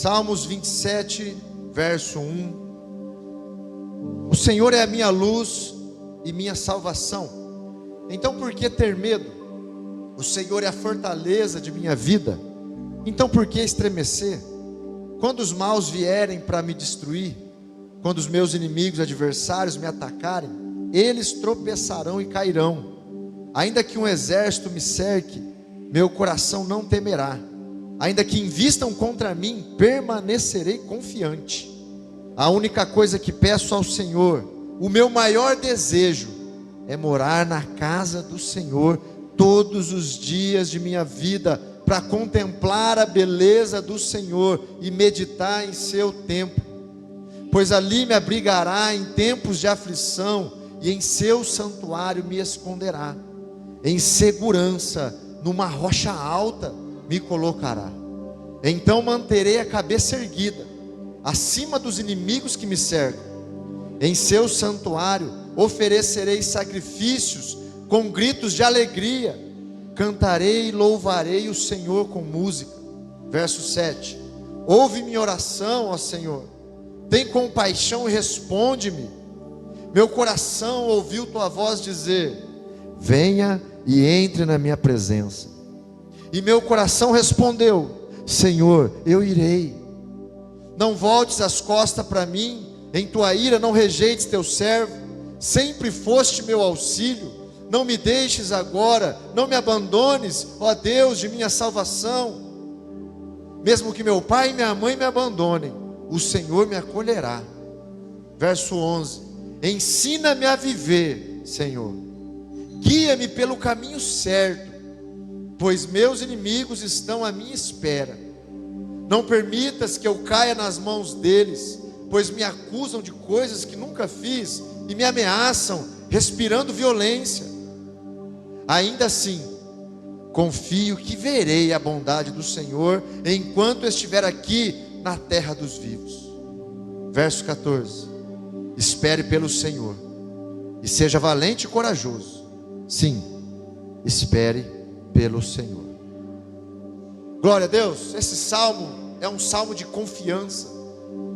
Salmos 27, verso 1. O Senhor é a minha luz e minha salvação. Então por que ter medo? O Senhor é a fortaleza de minha vida. Então por que estremecer? Quando os maus vierem para me destruir, quando os meus inimigos, adversários me atacarem, eles tropeçarão e cairão. Ainda que um exército me cerque, meu coração não temerá. Ainda que invistam contra mim, permanecerei confiante. A única coisa que peço ao Senhor, o meu maior desejo, é morar na casa do Senhor todos os dias de minha vida, para contemplar a beleza do Senhor e meditar em seu templo. Pois ali me abrigará em tempos de aflição, e em seu santuário me esconderá. Em segurança, numa rocha alta me colocará. Então manterei a cabeça erguida, acima dos inimigos que me cercam. Em seu santuário oferecerei sacrifícios com gritos de alegria. Cantarei e louvarei o Senhor com música. Verso 7. Ouve minha oração, ó Senhor. Tem compaixão e responde-me. Meu coração ouviu tua voz dizer: venha e entre na minha presença. E meu coração respondeu: Senhor, eu irei. Não voltes as costas para mim, em tua ira não rejeites teu servo. Sempre foste meu auxílio. Não me deixes agora, não me abandones, ó Deus de minha salvação. Mesmo que meu pai e minha mãe me abandonem, o Senhor me acolherá. Verso 11. Ensina-me a viver, Senhor. Guia-me pelo caminho certo, pois meus inimigos estão à minha espera. Não permitas que eu caia nas mãos deles, pois me acusam de coisas que nunca fiz e me ameaçam, respirando violência. Ainda assim, confio que verei a bondade do Senhor enquanto estiver aqui na terra dos vivos. Verso 14. Espere pelo Senhor e seja valente e corajoso. Sim, espere pelo Senhor. Glória a Deus. Esse salmo é um salmo de confiança.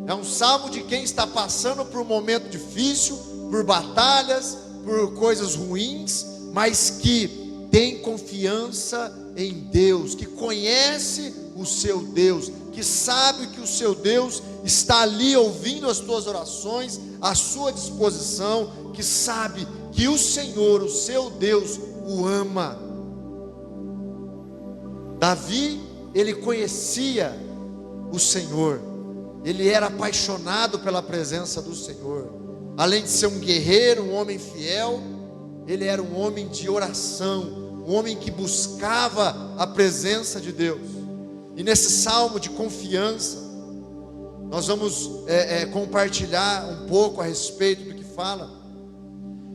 É um salmo de quem está passando por um momento difícil, por batalhas, por coisas ruins, mas que tem confiança em Deus, que conhece o seu Deus, que sabe que o seu Deus está ali ouvindo as tuas orações, à sua disposição, que sabe que o Senhor, o seu Deus, o ama. Davi, ele conhecia o Senhor, ele era apaixonado pela presença do Senhor. Além de ser um guerreiro, um homem fiel, ele era um homem de oração, um homem que buscava a presença de Deus. E nesse salmo de confiança, nós vamos compartilhar um pouco a respeito do que fala.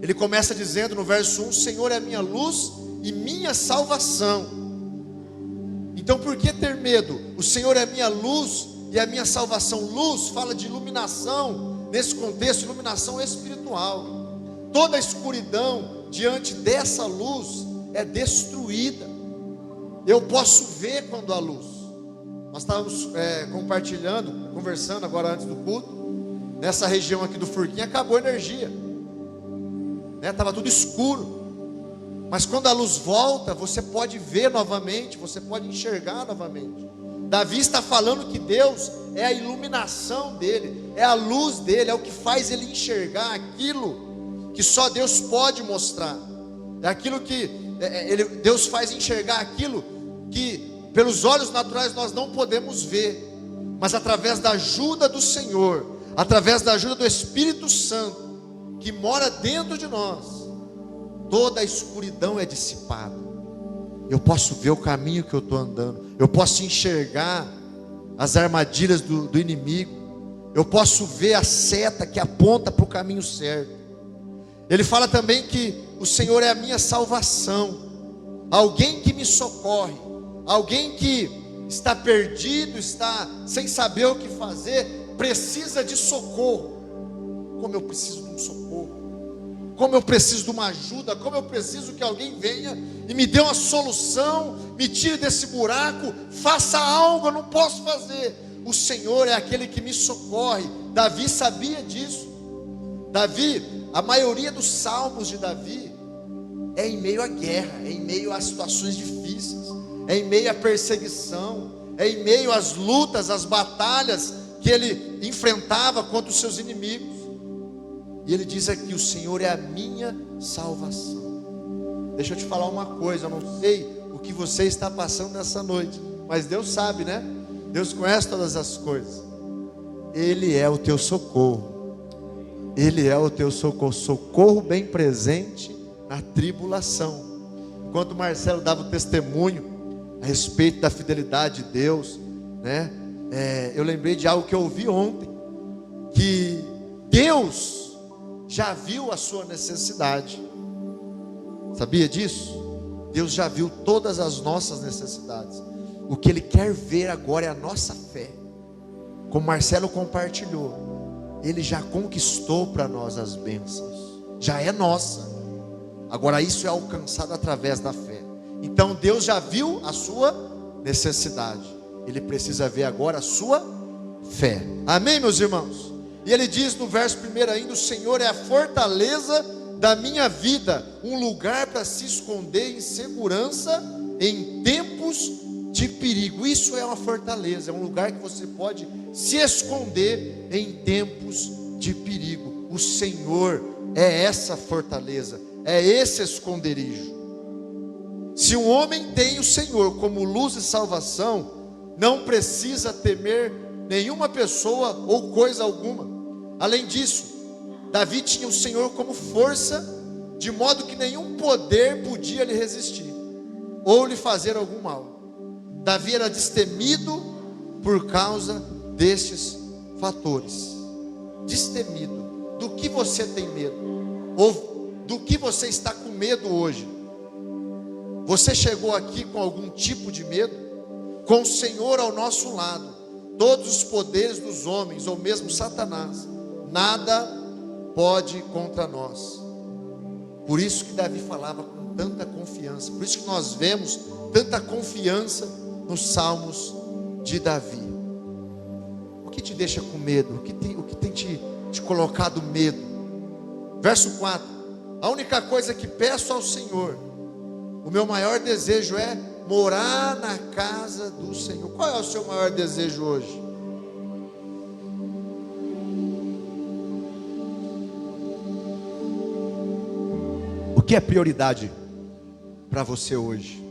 Ele começa dizendo no verso 1: o Senhor é a minha luz e minha salvação. Então por que ter medo? O Senhor é a minha luz e a minha salvação. Luz fala de iluminação, nesse contexto, iluminação espiritual. Toda a escuridão diante dessa luz é destruída. Eu posso ver quando há luz. Nós estávamos conversando agora antes do culto. Nessa região aqui do Furquim acabou a energia, estava tudo escuro. Mas quando a luz volta, você pode ver novamente, você pode enxergar novamente. Davi está falando que Deus é a iluminação dele, é a luz dele, é o que faz ele enxergar aquilo que só Deus pode mostrar. É aquilo que Deus faz enxergar aquilo que pelos olhos naturais nós não podemos ver, mas através da ajuda do Senhor, através da ajuda do Espírito Santo que mora dentro de nós, toda a escuridão é dissipada. Eu posso ver o caminho que eu estou andando, eu posso enxergar as armadilhas do inimigo, eu posso ver a seta que aponta para o caminho certo. Ele fala também que o Senhor é a minha salvação, alguém que me socorre, alguém que está perdido, está sem saber o que fazer, precisa de socorro. Como eu preciso de um socorro, como eu preciso de uma ajuda, como eu preciso que alguém venha e me dê uma solução, me tire desse buraco, faça algo. Eu não posso fazer, o Senhor é aquele que me socorre. Davi sabia disso. Davi, a maioria dos salmos de Davi é em meio à guerra, é em meio a situações difíceis, é em meio à perseguição, é em meio às lutas, às batalhas que ele enfrentava contra os seus inimigos. E ele diz aqui: o Senhor é a minha salvação. Deixa eu te falar uma coisa, eu não sei o que você está passando nessa noite, mas Deus sabe, né? Deus conhece todas as coisas. Ele é o teu socorro. Ele é o teu socorro, socorro bem presente na tribulação. Enquanto o Marcelo dava o testemunho a respeito da fidelidade de Deus, né? Eu lembrei de algo que eu ouvi ontem, que Deus já viu a sua necessidade. Sabia disso? Deus já viu todas as nossas necessidades. O que Ele quer ver agora é a nossa fé. Como Marcelo compartilhou, Ele já conquistou para nós as bênçãos, já é nossa. Agora isso é alcançado através da fé. Então Deus já viu a sua necessidade, Ele precisa ver agora a sua fé. Amém, meus irmãos? E ele diz no verso 1 ainda: o Senhor é a fortaleza da minha vida, um lugar para se esconder em segurança em tempos de perigo. Isso é uma fortaleza, é um lugar que você pode se esconder em tempos de perigo. O Senhor é essa fortaleza, é esse esconderijo. Se um homem tem o Senhor como luz e salvação, não precisa temer nenhuma pessoa ou coisa alguma. Além disso, Davi tinha o Senhor como força, de modo que nenhum poder podia lhe resistir ou lhe fazer algum mal. Davi era destemido por causa destes fatores. Destemido. Do que você tem medo? Ou do que você está com medo hoje? Você chegou aqui com algum tipo de medo? Com o Senhor ao nosso lado, todos os poderes dos homens, ou mesmo Satanás, nada pode contra nós. Por isso que Davi falava com tanta confiança. Por isso que nós vemos tanta confiança nos salmos de Davi. O que te deixa com medo? O que tem te colocado medo? Verso 4: a única coisa que peço ao Senhor, o meu maior desejo é morar na casa do Senhor. Qual é o seu maior desejo hoje? O que é prioridade para você hoje?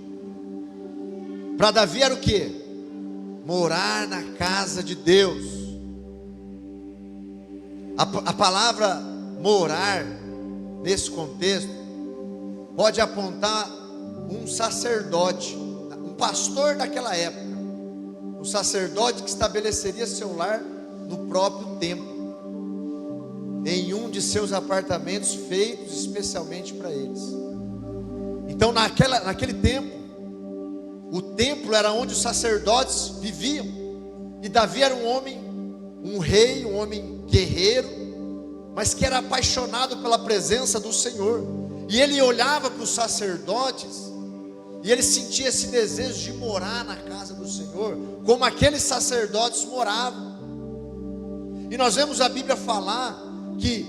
Para Davi era o que? Morar na casa de Deus. A palavra morar, nesse contexto, pode apontar um sacerdote, um pastor daquela época, um sacerdote que estabeleceria seu lar no próprio templo, em um de seus apartamentos feitos especialmente para eles. Então naquele tempo, o templo era onde os sacerdotes viviam. E Davi era um homem, um rei, um homem guerreiro, mas que era apaixonado pela presença do Senhor. E ele olhava para os sacerdotes e ele sentia esse desejo de morar na casa do Senhor, como aqueles sacerdotes moravam. E nós vemos a Bíblia falar que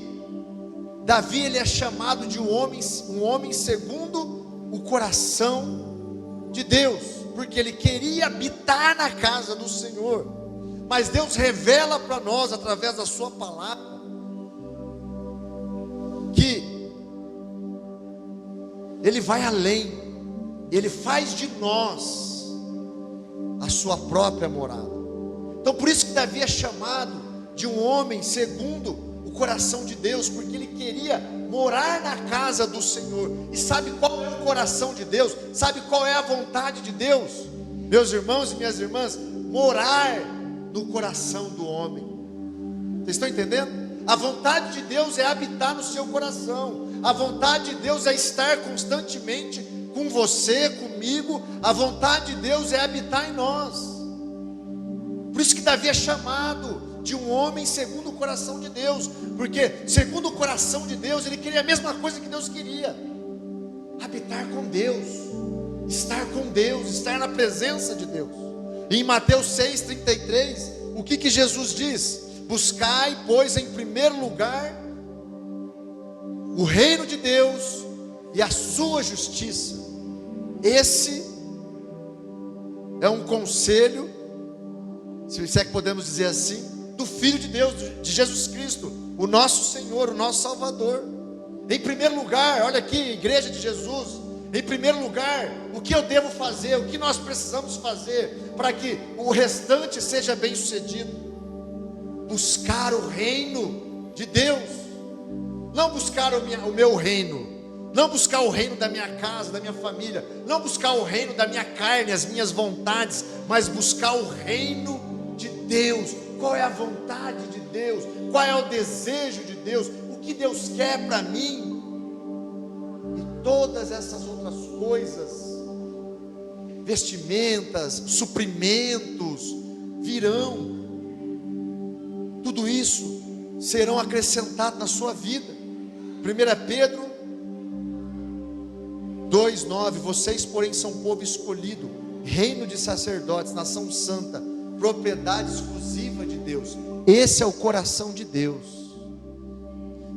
Davi, ele é chamado de um homem segundo o coração de Deus, porque ele queria habitar na casa do Senhor. Mas Deus revela para nós através da sua palavra que Ele vai além, Ele faz de nós a sua própria morada. Então por isso que Davi é chamado de um homem segundo o coração de Deus, porque ele queria morar na casa do Senhor. E sabe qual é o coração de Deus? Sabe qual é a vontade de Deus? Meus irmãos e minhas irmãs, morar no coração do homem. Vocês estão entendendo? A vontade de Deus é habitar no seu coração. A vontade de Deus é estar constantemente com você, comigo. A vontade de Deus é habitar em nós. Por isso que Davi é chamado de um homem segundo o coração de Deus, porque segundo o coração de Deus, ele queria a mesma coisa que Deus queria: habitar com Deus, estar com Deus, estar na presença de Deus. E em Mateus 6,33, o que Jesus diz? Buscai, pois, em primeiro lugar o reino de Deus e a sua justiça. Esse é um conselho, se é que podemos dizer assim, do Filho de Deus, de Jesus Cristo, o nosso Senhor, o nosso Salvador. Em primeiro lugar, olha aqui, igreja de Jesus, em primeiro lugar, o que eu devo fazer, o que nós precisamos fazer para que o restante seja bem sucedido? Buscar o reino de Deus, não buscar o meu reino, não buscar o reino da minha casa, da minha família, não buscar o reino da minha carne, as minhas vontades, mas buscar o reino de Deus. Qual é a vontade de Deus? Qual é o desejo de Deus? O que Deus quer para mim? E todas essas outras coisas, vestimentas, suprimentos, virão. Tudo isso serão acrescentados na sua vida. 1 Pedro 2,9: vocês, porém, são povo escolhido, reino de sacerdotes, nação santa, propriedade exclusiva de Deus. Esse é o coração de Deus,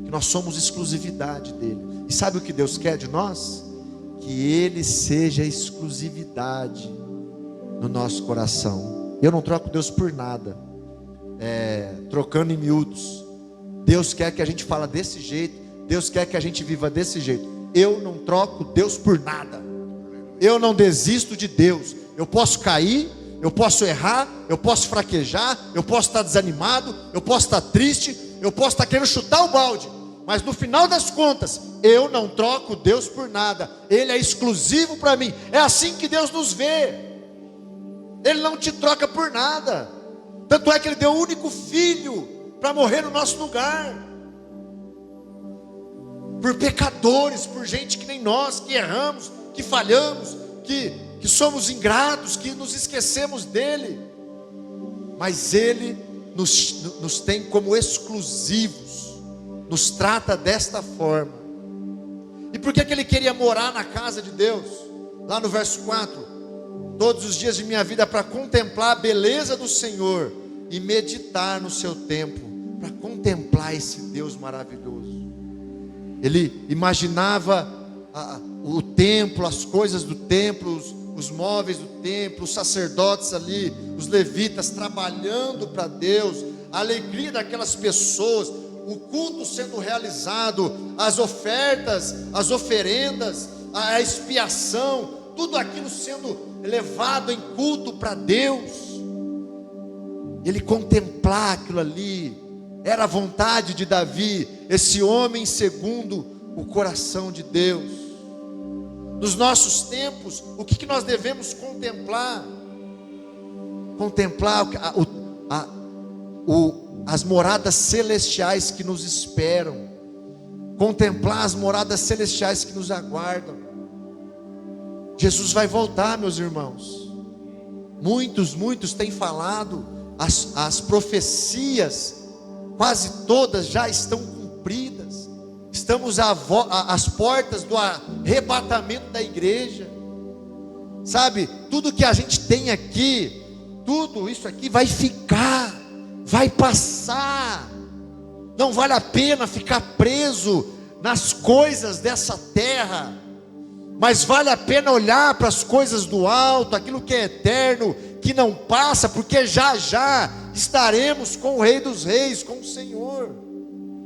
que nós somos exclusividade dele. E sabe o que Deus quer de nós? Que ele seja exclusividade no nosso coração. Eu não troco Deus por nada, trocando em miúdos. Deus quer que a gente fale desse jeito, Deus quer que a gente viva desse jeito. Eu não troco Deus por nada, eu não desisto de Deus. Eu posso cair, eu posso errar, eu posso fraquejar, eu posso estar desanimado, eu posso estar triste, eu posso estar querendo chutar o balde, mas no final das contas, eu não troco Deus por nada. Ele é exclusivo para mim. É assim que Deus nos vê. Ele não te troca por nada. Tanto é que Ele deu o único Filho para morrer no nosso lugar, por pecadores, por gente que nem nós, que erramos, que falhamos, que somos ingratos, que nos esquecemos dEle. Mas Ele nos tem como exclusivos, nos trata desta forma. E por que Ele queria morar na casa de Deus? Lá no verso 4: todos os dias de minha vida para contemplar a beleza do Senhor e meditar no seu templo. Para contemplar esse Deus maravilhoso. Ele imaginava o templo, as coisas do templo, os móveis do templo, os sacerdotes ali, os levitas trabalhando para Deus, a alegria daquelas pessoas, o culto sendo realizado, as ofertas, as oferendas, a expiação, tudo aquilo sendo levado em culto para Deus. Ele contemplar aquilo ali, era a vontade de Davi, esse homem segundo o coração de Deus. Nos nossos tempos, o que nós devemos contemplar? Contemplar as moradas celestiais que nos esperam, contemplar as moradas celestiais que nos aguardam. Jesus vai voltar, meus irmãos. Muitos têm falado, as profecias, quase todas já estão cumpridas. Estamos às portas do arrebatamento da igreja. Sabe, tudo que a gente tem aqui, tudo isso aqui vai ficar, vai passar. Não vale a pena ficar preso nas coisas dessa terra, mas vale a pena olhar para as coisas do alto, aquilo que é eterno, que não passa, porque já estaremos com o Rei dos Reis, com o Senhor.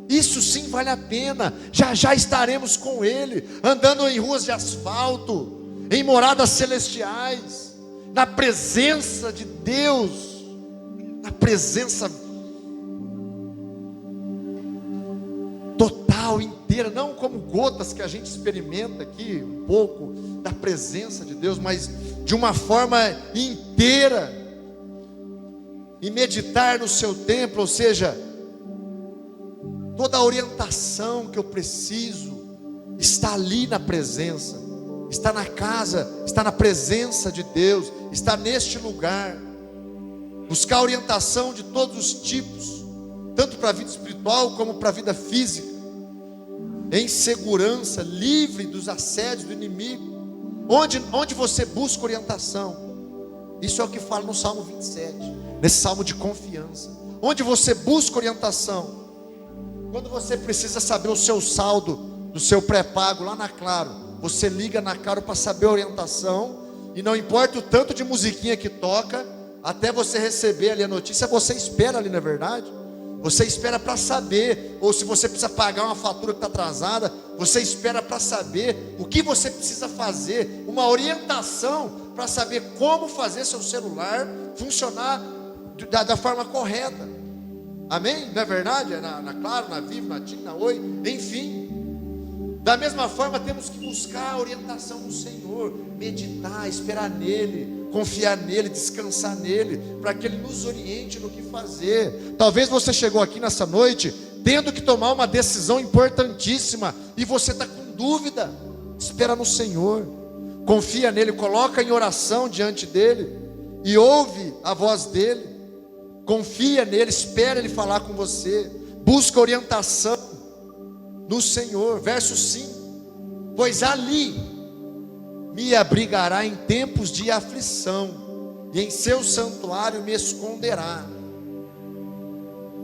Isso sim vale a pena. Já estaremos com Ele, andando em ruas de asfalto, em moradas celestiais, na presença de Deus, na presença total, inteira, não como gotas que a gente experimenta aqui, um pouco da presença de Deus, mas de uma forma inteira. E meditar no seu templo, ou seja, toda a orientação que eu preciso está ali na presença, está na casa, está na presença de Deus, está neste lugar. Buscar orientação de todos os tipos, tanto para a vida espiritual como para a vida física, em segurança, livre dos assédios do inimigo. Onde você busca orientação? Isso é o que fala no Salmo 27. nesse salmo de confiança, onde você busca orientação. Quando você precisa saber o seu saldo do seu pré-pago lá na Claro, você liga na Claro para saber a orientação, e não importa o tanto de musiquinha que toca, até você receber ali a notícia, você espera ali, não é verdade? Você espera para saber, ou se você precisa pagar uma fatura que está atrasada, você espera para saber o que você precisa fazer, uma orientação para saber como fazer seu celular funcionar da forma correta. Amém? Não é verdade? Na Claro, na Vivo, na TIM, na Oi, enfim. Da mesma forma, temos que buscar a orientação do Senhor, meditar, esperar nele, confiar nele, descansar nele, para que ele nos oriente no que fazer. Talvez você chegou aqui nessa noite tendo que tomar uma decisão importantíssima e você está com dúvida. Espera no Senhor, confia nele, coloca em oração diante dele e ouve a voz dele. Confia nele, espera ele falar com você, busca orientação no Senhor. Verso 5: pois ali me abrigará em tempos de aflição, e em seu santuário me esconderá.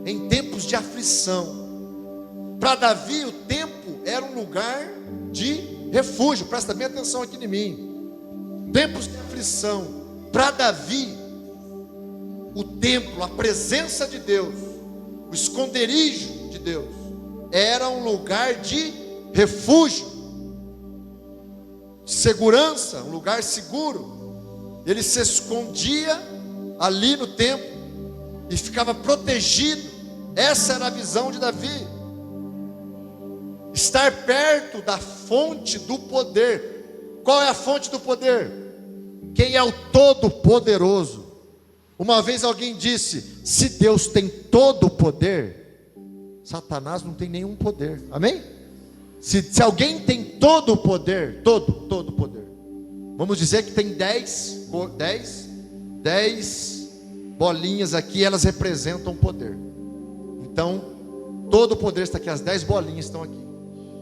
Em tempos de aflição. Para Davi o templo era um lugar de refúgio. Presta bem atenção aqui em mim. Tempos de aflição. Para Davi o templo, a presença de Deus, o esconderijo de Deus, era um lugar de refúgio, segurança, um lugar seguro. Ele se escondia ali no templo e ficava protegido. Essa era a visão de Davi. Estar perto da fonte do poder. Qual é a fonte do poder? Quem é o Todo-Poderoso? Uma vez alguém disse: se Deus tem todo o poder, Satanás não tem nenhum poder. Amém? Se alguém tem todo o poder, todo o poder, vamos dizer que tem 10 bolinhas aqui, elas representam o poder. Então, todo o poder está aqui, as 10 bolinhas estão aqui.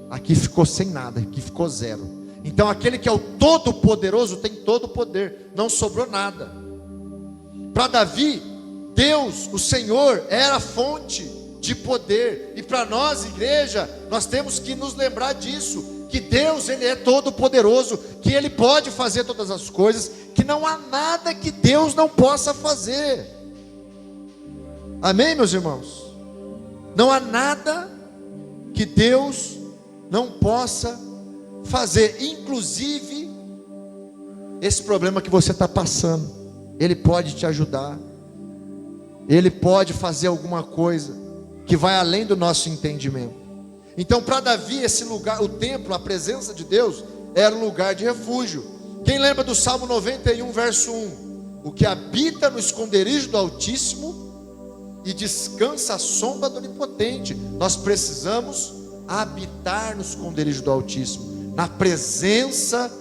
Aqui ficou sem nada, aqui ficou zero. Então, aquele que é o Todo-Poderoso tem todo o poder, não sobrou nada. Para Davi, Deus, o Senhor, era a fonte de poder. E para nós, igreja, nós temos que nos lembrar disso, que Deus, Ele é todo poderoso, que Ele pode fazer todas as coisas, que não há nada que Deus não possa fazer. Amém, meus irmãos? Não há nada que Deus não possa fazer. Inclusive esse problema que você está passando, Ele pode te ajudar. Ele pode fazer alguma coisa que vai além do nosso entendimento. Então, para Davi, esse lugar, o templo, a presença de Deus, era um lugar de refúgio. Quem lembra do Salmo 91, verso 1? O que habita no esconderijo do Altíssimo e descansa à sombra do Onipotente. Nós precisamos habitar no esconderijo do Altíssimo, na presença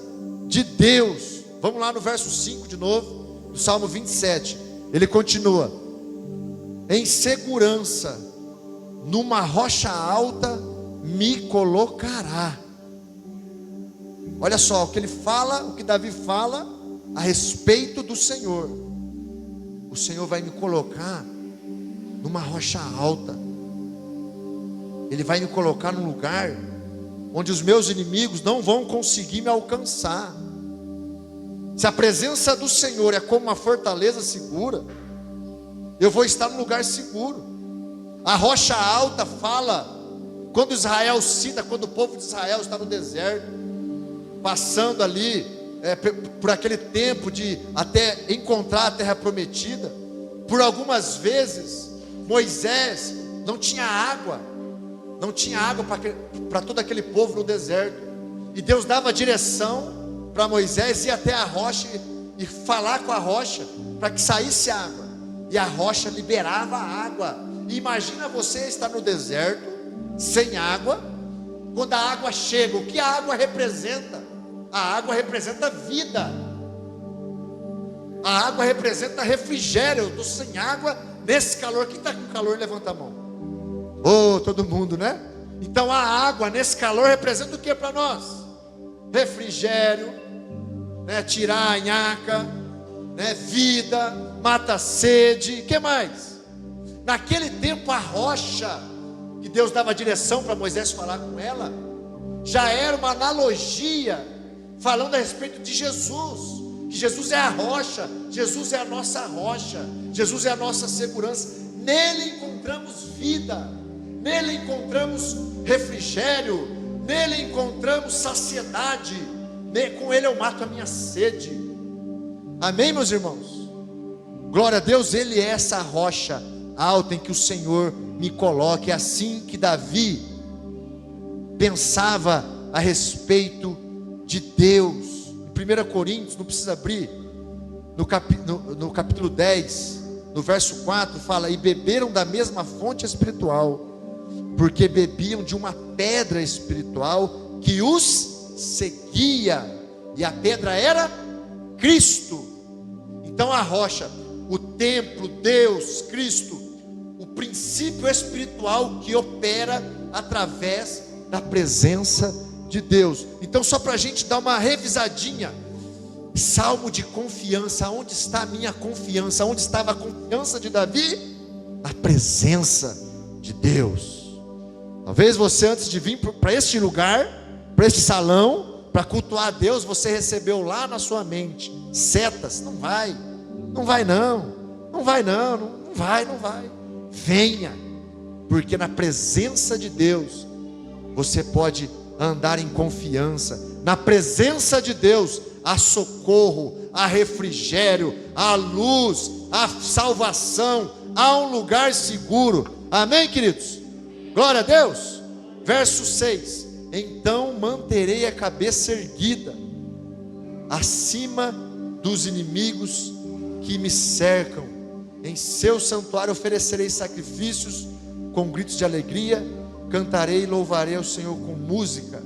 de Deus. Vamos lá no verso 5 de novo, do Salmo 27. Ele continua: em segurança, numa rocha alta me colocará. Olha só o que ele fala, o que Davi fala a respeito do Senhor. O Senhor vai me colocar numa rocha alta. Ele vai me colocar num lugar onde os meus inimigos não vão conseguir me alcançar. Se a presença do Senhor é como uma fortaleza segura, eu vou estar num lugar seguro. A rocha alta fala quando Israel cita, quando o povo de Israel está no deserto, passando ali por aquele tempo de até encontrar a terra prometida. Por algumas vezes Moisés não tinha água para todo aquele povo no deserto, e Deus dava direção para Moisés ir até a rocha e falar com a rocha para que saísse água, e a rocha liberava a água. E imagina você estar no deserto sem água. Quando a água chega, o que a água representa? A água representa vida, a água representa refrigério. Eu estou sem água nesse calor. Quem está com calor, levanta a mão. Oh, todo mundo, né? Então a água nesse calor representa o que para nós? Refrigério, né? Tirar a nhaca, né? Vida. mata a sede. Que mais? Naquele tempo a rocha, que Deus dava direção para Moisés falar com ela, já era uma analogia, falando a respeito de Jesus, que Jesus é a rocha, Jesus é a nossa rocha, Jesus é a nossa segurança. Nele encontramos vida, nele encontramos refrigério, nele encontramos saciedade, com ele eu mato a minha sede. Amém, meus irmãos? Glória a Deus. Ele é essa rocha alta em que o Senhor me coloca. É assim que Davi pensava a respeito de Deus. Em 1 Coríntios, não precisa abrir, no capítulo 10, no verso 4, fala: e beberam da mesma fonte espiritual, porque bebiam de uma pedra espiritual que os seguia, e a pedra era Cristo. Então a rocha, o templo, Deus, Cristo, o princípio espiritual que opera através da presença de Deus. Então, só para a gente dar uma revisadinha, salmo de confiança. Onde está a minha confiança? Onde estava a confiança de Davi? Na presença de Deus. Talvez você, antes de vir para este lugar, para este salão, para cultuar a Deus, você recebeu lá na sua mente setas. Não vai, não vai não, não vai não, não vai, não vai. Venha, porque na presença de Deus você pode andar em confiança. Na presença de Deus há socorro, há refrigério, há luz, há salvação, há um lugar seguro. Amém, queridos? Glória a Deus. Verso 6: então manterei a cabeça erguida acima dos inimigos que me cercam. Em seu santuário oferecerei sacrifícios com gritos de alegria, cantarei e louvarei ao Senhor com música.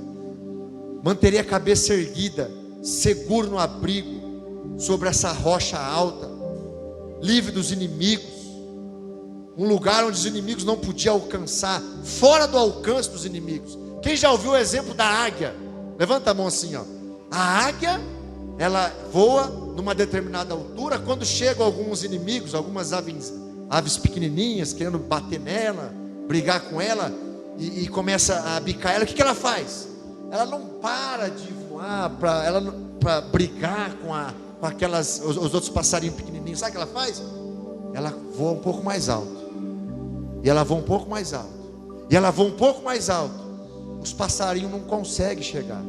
Manterei a cabeça erguida, seguro no abrigo, sobre essa rocha alta, livre dos inimigos, um lugar onde os inimigos não podiam alcançar, fora do alcance dos inimigos. Quem já ouviu o exemplo da águia? Levanta a mão assim, ó. A águia, ela voa numa determinada altura. Quando chegam alguns inimigos, algumas aves pequenininhas querendo bater nela, brigar com ela, e começa a bicar ela, o que ela faz? Ela não para de voar para brigar com os outros passarinhos pequenininhos. Sabe o que ela faz? Ela voa um pouco mais alto, e ela voa um pouco mais alto, e ela voa um pouco mais alto. Os passarinhos não conseguem chegar,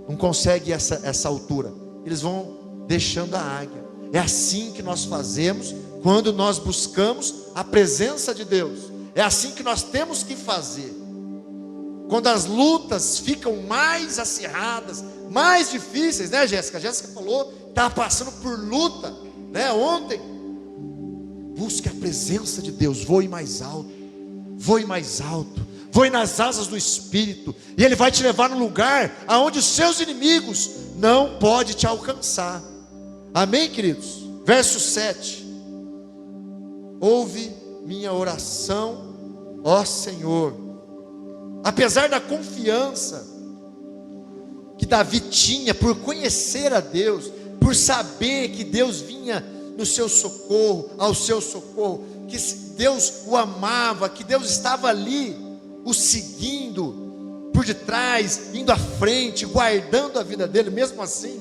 não conseguem essa altura, eles vão deixando a águia. É assim que nós fazemos quando nós buscamos a presença de Deus. É assim que nós temos que fazer. Quando as lutas ficam mais acirradas, mais difíceis, né, Jéssica? A Jéssica falou, estava passando por luta, né, ontem. Busque a presença de Deus, voe mais alto, voe mais alto, voe nas asas do Espírito, e Ele vai te levar num lugar aonde os seus inimigos não podem te alcançar. Amém, queridos? Verso 7: ouve minha oração, ó Senhor. Apesar da confiança que Davi tinha por conhecer a Deus, por saber que Deus vinha no seu socorro, ao seu socorro, que Deus o amava, que Deus estava ali, o seguindo por detrás, indo à frente, guardando a vida dele. Mesmo assim,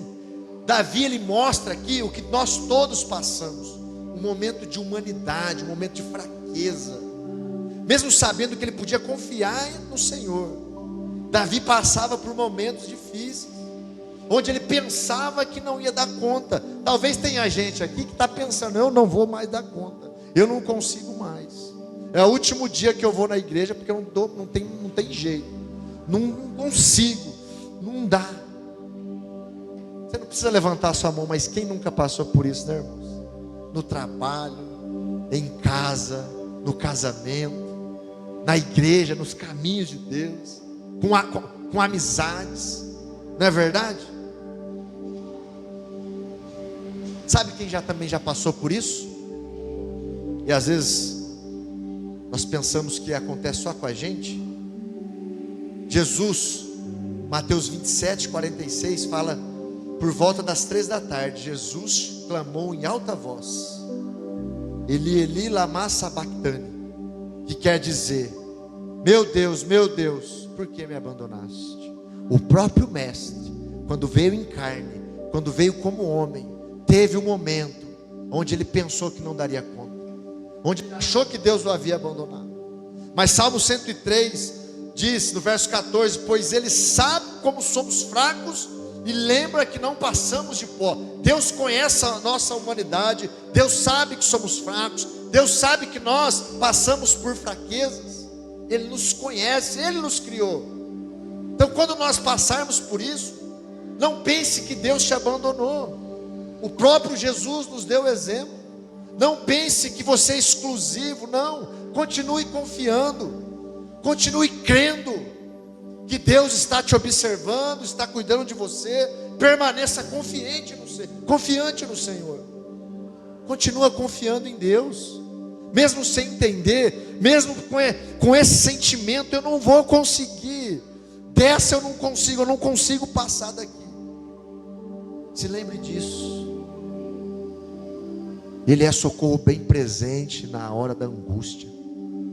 Davi, ele mostra aqui o que nós todos passamos, um momento de humanidade, um momento de fraqueza. Mesmo sabendo que ele podia confiar no Senhor, Davi passava por momentos difíceis, onde ele pensava que não ia dar conta. Talvez tenha gente aqui que está pensando: eu não vou mais dar conta, eu não consigo mais, é o último dia que eu vou na igreja, porque eu não tem jeito, não consigo, não dá. Você não precisa levantar a sua mão, mas quem nunca passou por isso, né, irmãos? No trabalho, em casa, no casamento, na igreja, nos caminhos de Deus, com amizades, não é verdade? Sabe quem também já passou por isso? E às vezes nós pensamos que acontece só com a gente. Jesus, Mateus 27:46 fala: por volta das 3 da tarde, Jesus clamou em alta voz: Eli, Eli, lama sabachthani, que quer dizer: meu Deus, por que me abandonaste? O próprio mestre, quando veio em carne, quando veio como homem, teve um momento onde ele pensou que não daria conta, onde ele achou que Deus o havia abandonado. Mas Salmo 103 diz no verso 14: pois ele sabe como somos fracos e lembra que não passamos de pó. Deus conhece a nossa humanidade, Deus sabe que somos fracos, Deus sabe que nós passamos por fraquezas, Ele nos conhece, Ele nos criou. Então quando nós passarmos por isso, não pense que Deus te abandonou. O próprio Jesus nos deu exemplo. Não pense que você é exclusivo, não. Continue confiando, continue crendo que Deus está te observando, está cuidando de você. Permaneça confiante no Senhor. Continua confiando em Deus, mesmo sem entender, mesmo com esse sentimento: eu não vou conseguir, dessa eu não consigo passar daqui. Se lembre disso. Ele é socorro bem presente na hora da angústia.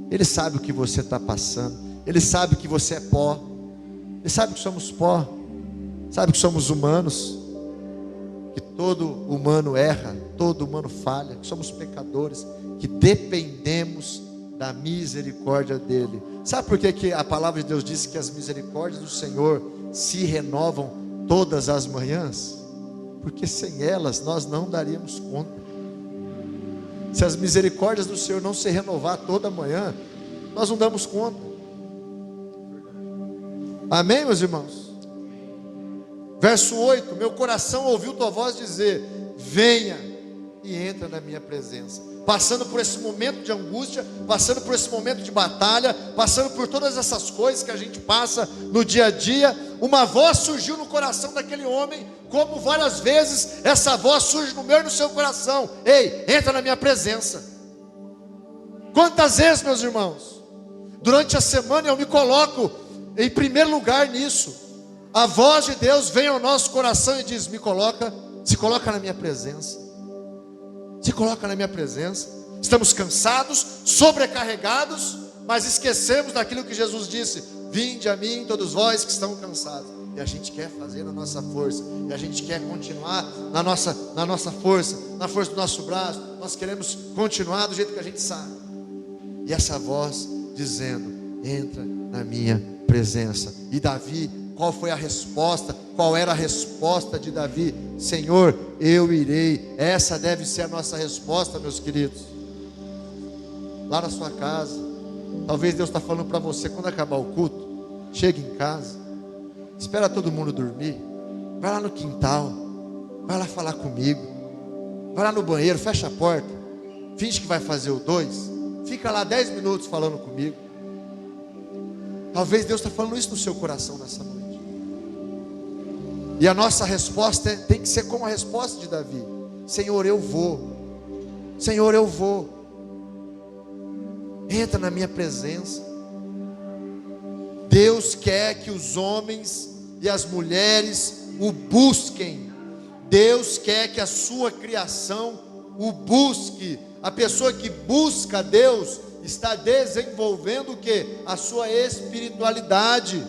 Ele sabe o que você está passando. Ele sabe que você é pó. Ele sabe que somos pó. Sabe que somos humanos. Que todo humano erra, todo humano falha. Que somos pecadores. Que dependemos da misericórdia dele. Sabe por que a palavra de Deus diz que as misericórdias do Senhor se renovam todas as manhãs? Porque sem elas nós não daríamos conta. Se as misericórdias do Senhor não se renovar toda manhã, nós não damos conta. Amém, meus irmãos? Verso 8: meu coração ouviu tua voz dizer: venha e entra na minha presença. Passando por esse momento de angústia, passando por esse momento de batalha, passando por todas essas coisas que a gente passa no dia a dia, uma voz surgiu no coração daquele homem, como várias vezes essa voz surge no meu e no seu coração: ei, entra na minha presença. Quantas vezes, meus irmãos, durante a semana eu me coloco em primeiro lugar nisso. A voz de Deus vem ao nosso coração e diz: se coloca na minha presença. Se coloca na minha presença. Estamos cansados, sobrecarregados, mas esquecemos daquilo que Jesus disse: vinde a mim todos vós que estão cansados. E a gente quer fazer na nossa força, e a gente quer continuar na nossa força, na força do nosso braço. Nós queremos continuar do jeito que a gente sabe. E essa voz dizendo: entra na minha presença. E Davi, qual foi a resposta? Qual era a resposta de Davi? Senhor, eu irei. Essa deve ser a nossa resposta, meus queridos. Lá na sua casa, talvez Deus está falando para você: quando acabar o culto, chegue em casa, espera todo mundo dormir, vai lá no quintal, vai lá falar comigo, vai lá no banheiro, fecha a porta, finge que vai fazer o 2, fica lá 10 minutos falando comigo. Talvez Deus está falando isso no seu coração nessa noite. E a nossa resposta tem que ser como a resposta de Davi: Senhor, eu vou. Senhor, eu vou. Entra na minha presença. Deus quer que os homens e as mulheres o busquem. Deus quer que a sua criação o busque. A pessoa que busca Deus está desenvolvendo o quê? A sua espiritualidade.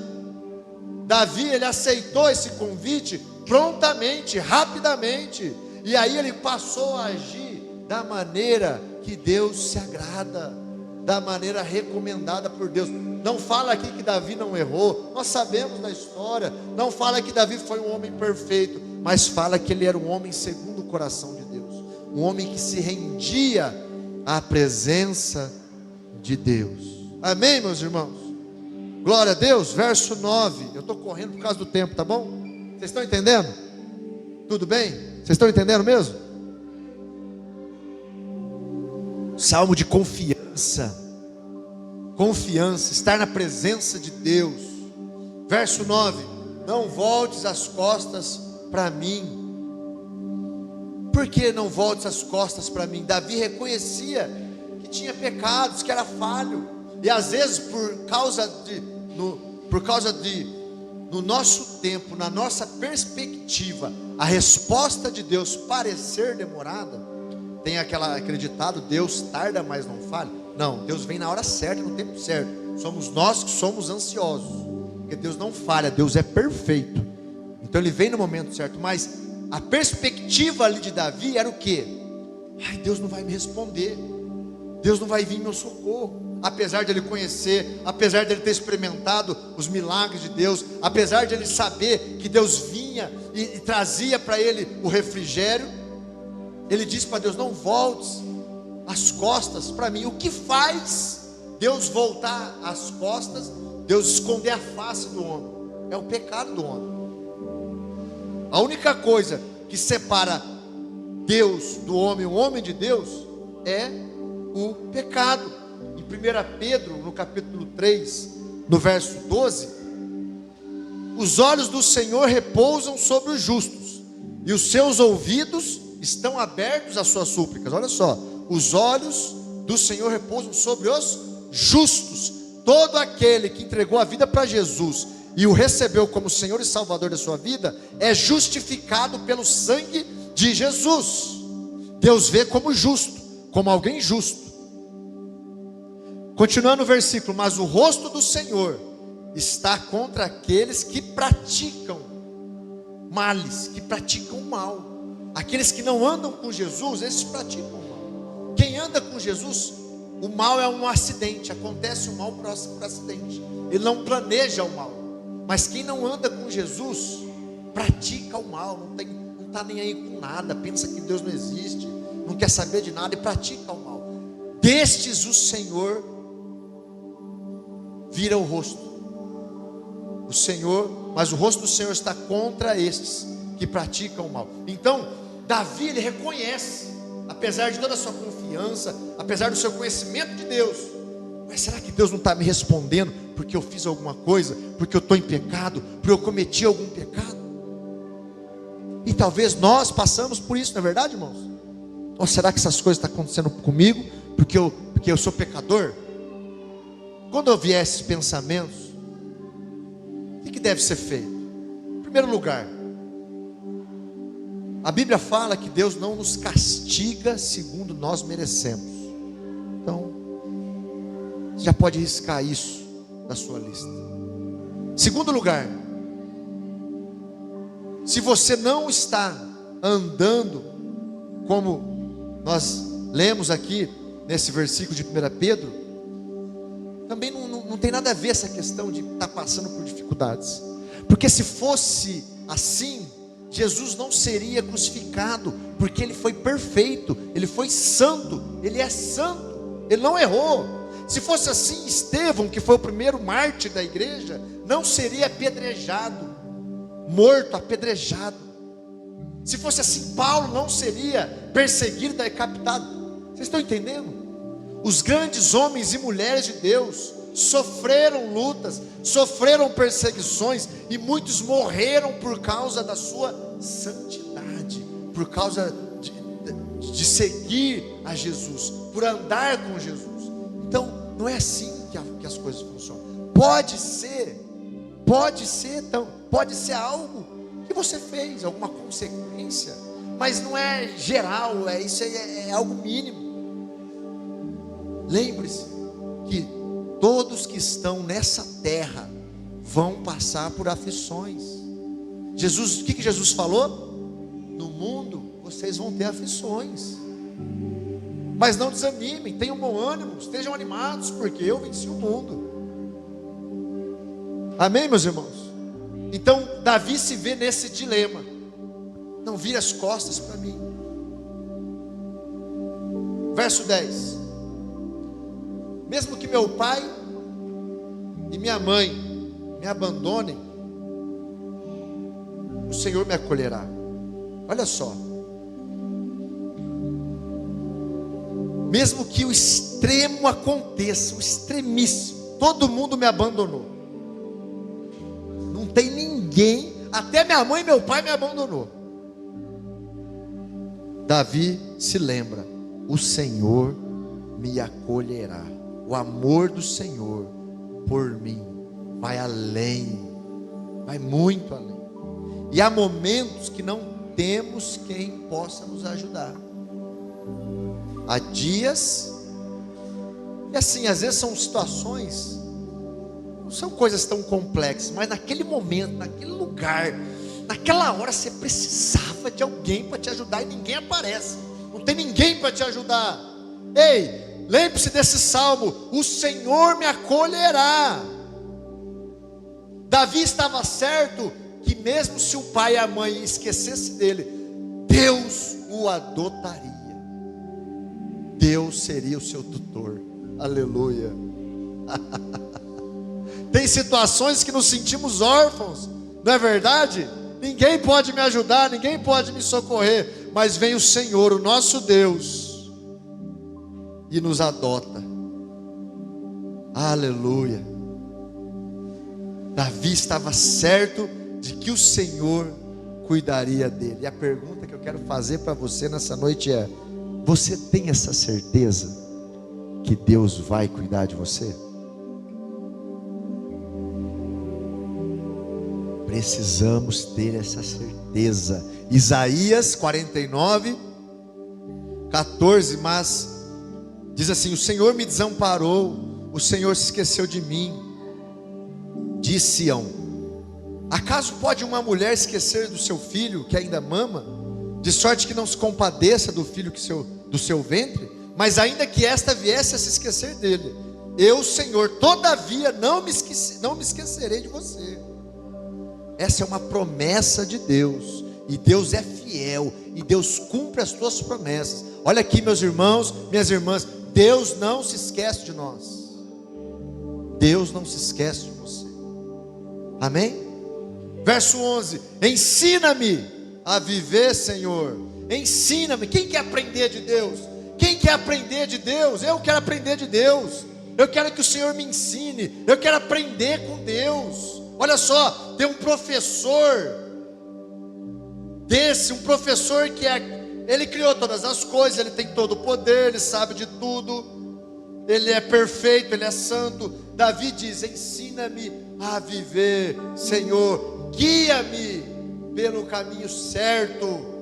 Davi, ele aceitou esse convite prontamente, rapidamente, e aí ele passou a agir da maneira que Deus se agrada, da maneira recomendada por Deus. Não fala aqui que Davi não errou, nós sabemos da história. Não fala que Davi foi um homem perfeito, mas fala que ele era um homem segundo o coração de Deus, um homem que se rendia à presença de Deus. Amém, meus irmãos? Glória a Deus. Verso 9. Eu estou correndo por causa do tempo, tá bom? Vocês estão entendendo? Tudo bem? Vocês estão entendendo mesmo? Salmo de confiança. Confiança, estar na presença de Deus. Verso 9: não voltes as costas para mim. Por que não voltes as costas para mim? Davi reconhecia que tinha pecados, que era falho. E às vezes por causa de no nosso tempo, na nossa perspectiva, a resposta de Deus parecer demorada, tem aquele ditado: Deus tarda, mas não falha. Não, Deus vem na hora certa, no tempo certo. Somos nós que somos ansiosos, porque Deus não falha, Deus é perfeito. Então Ele vem no momento certo. Mas a perspectiva ali de Davi era o quê? Ai, Deus não vai me responder, Deus não vai vir em meu socorro. Apesar de ele conhecer, apesar de ele ter experimentado os milagres de Deus, apesar de ele saber que Deus vinha e trazia para ele o refrigério, ele disse para Deus: não voltes as costas para mim. O que faz Deus voltar as costas, Deus esconder a face do homem? É o pecado do homem. A única coisa que separa Deus do homem, o homem de Deus, é o pecado. Em 1 Pedro, no capítulo 3, no verso 12: os olhos do Senhor repousam sobre os justos, e os seus ouvidos estão abertos às suas súplicas. Olha só, os olhos do Senhor repousam sobre os justos. Todo aquele que entregou a vida para Jesus e o recebeu como Senhor e Salvador da sua vida, é justificado pelo sangue de Jesus. Deus vê como justo, como alguém justo. Continuando o versículo: mas o rosto do Senhor está contra aqueles que praticam males, que praticam mal. Aqueles que não andam com Jesus, esses praticam mal. Quem anda com Jesus, o mal é um acidente, acontece o mal por acidente, ele não planeja o mal. Mas quem não anda com Jesus, pratica o mal, não está nem aí com nada, pensa que Deus não existe, não quer saber de nada e pratica o mal. Destes o Senhor vira o rosto. O Senhor, mas o rosto do Senhor está contra estes que praticam o mal. Então, Davi, ele reconhece, apesar de toda a sua confiança, apesar do seu conhecimento de Deus: mas será que Deus não está me respondendo porque eu fiz alguma coisa, porque eu estou em pecado, porque eu cometi algum pecado? E talvez nós passamos por isso, não é verdade, irmãos? Ou será que essas coisas estão acontecendo comigo porque eu sou pecador? Quando eu vier esses pensamentos, o que deve ser feito? Em primeiro lugar, a Bíblia fala que Deus não nos castiga segundo nós merecemos. Então, você já pode riscar isso da sua lista. Segundo lugar, se você não está andando como nós lemos aqui nesse versículo de 1 Pedro, também não tem nada a ver essa questão de estar passando por dificuldades. Porque se fosse assim, Jesus não seria crucificado, porque Ele foi perfeito, Ele foi santo, Ele é santo, Ele não errou. Se fosse assim, Estevão, que foi o primeiro mártir da igreja, não seria apedrejado, morto, apedrejado. Se fosse assim, Paulo não seria perseguido, decapitado. Vocês estão entendendo? Os grandes homens e mulheres de Deus sofreram lutas, sofreram perseguições, e muitos morreram por causa da sua santidade, por causa de seguir a Jesus, por andar com Jesus. Então, não é assim que as coisas funcionam. Pode ser então, pode ser algo que você fez, alguma consequência, mas não é geral, isso é algo mínimo. Lembre-se que todos que estão nessa terra vão passar por aflições. Jesus, o que Jesus falou? No mundo vocês vão ter aflições, mas não desanimem, tenham bom ânimo, estejam animados, porque eu venci o mundo. Amém, meus irmãos? Então Davi se vê nesse dilema: não vire as costas para mim. Verso 10: mesmo que meu pai e minha mãe me abandonem, o Senhor me acolherá. Olha só, mesmo que o extremo aconteça, o extremíssimo, todo mundo me abandonou, não tem ninguém, até minha mãe e meu pai me abandonou, Davi se lembra: o Senhor me acolherá. O amor do Senhor por mim vai além, vai muito além. E há momentos que não temos quem possa nos ajudar. há dias. E assim, às vezes são situações, não são coisas tão complexas, mas naquele momento, naquele lugar, naquela hora você precisava de alguém para te ajudar e ninguém aparece. Não tem ninguém para te ajudar. Ei, lembre-se desse salmo: o Senhor me acolherá. Davi estava certo que mesmo se o pai e a mãe esquecessem dele, Deus o adotaria. Deus seria o seu tutor. Aleluia. Tem situações que nos sentimos órfãos, não é verdade? Ninguém pode me ajudar, ninguém pode me socorrer, mas vem o Senhor, o nosso Deus, e nos adota. Aleluia. Davi estava certo de que o Senhor cuidaria dele. E a pergunta que eu quero fazer para você nessa noite é: você tem essa certeza que Deus vai cuidar de você? Precisamos ter essa certeza. Isaías 49, 14, mas diz assim: o Senhor me desamparou, o Senhor se esqueceu de mim. Diz Sião: acaso pode uma mulher esquecer do seu filho que ainda mama, de sorte que não se compadeça do filho do seu ventre? Mas ainda que esta viesse a se esquecer dele, eu, Senhor, todavia não me esquecerei de você. Essa é uma promessa de Deus, e Deus é fiel, e Deus cumpre as suas promessas. Olha aqui, meus irmãos, minhas irmãs, Deus não se esquece de nós. Deus não se esquece de você. Amém? Verso 11: ensina-me a viver, Senhor. Ensina-me. Quem quer aprender de Deus? Quem quer aprender de Deus? Eu quero aprender de Deus. Eu quero que o Senhor me ensine. Eu quero aprender com Deus. Olha só, tem um professor desse, um professor que ele criou todas as coisas, ele tem todo o poder, ele sabe de tudo, ele é perfeito, ele é santo. Davi diz: ensina-me a viver, Senhor, guia-me pelo caminho certo.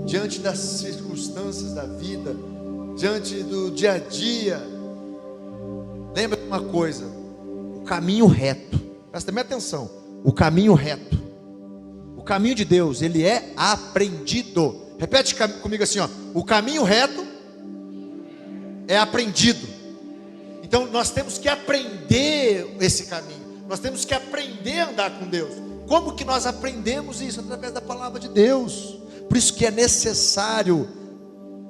Diante das circunstâncias da vida, diante do dia a dia, lembra de uma coisa: o caminho reto, presta bem atenção, o caminho reto, o caminho de Deus, ele é aprendido. Repete comigo assim, ó: o caminho reto é aprendido. Então nós temos que aprender esse caminho, nós temos que aprender a andar com Deus. Como que nós aprendemos isso? Através da palavra de Deus. Por isso que é necessário,